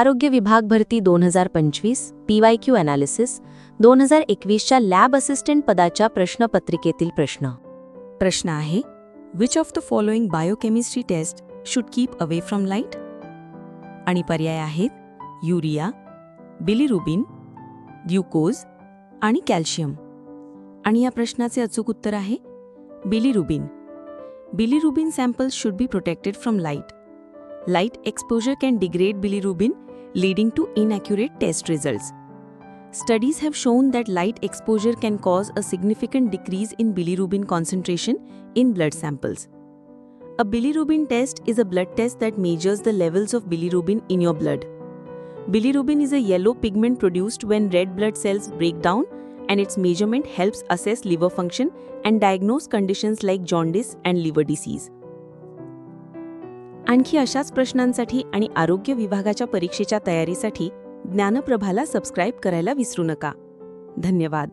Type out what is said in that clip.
आरोग्य विभाग भरती 2025 PYQ ॲनालिसिस 2021च्या लॅब असिस्टंट पदाच्या प्रश्नपत्रिकेतील प्रश्न. प्रश्न आहे, which of the following biochemistry test should keep away from light? आणि पर्याय आहेत युरिया, बिलिरुबिन, ग्लुकोज आणि कॅल्शियम. आणि या प्रश्नाचे अचूक उत्तर आहे bilirubin. Bilirubin samples should be protected from light. Light exposure can degrade bilirubin, leading to inaccurate test results. Studies have shown that light exposure can cause a significant decrease in bilirubin concentration in blood samples. A bilirubin test is a blood test that measures the levels of bilirubin in your blood. Bilirubin is a yellow pigment produced when red blood cells break down, and its measurement helps assess liver function and diagnose conditions like jaundice and liver disease. आणखी अशाच प्रश्नांसाठी आणि आरोग्य विभागाच्या परीक्षेच्या तयारीसाठी ज्ञानप्रभाला subscribe करायला विसरू नका. धन्यवाद.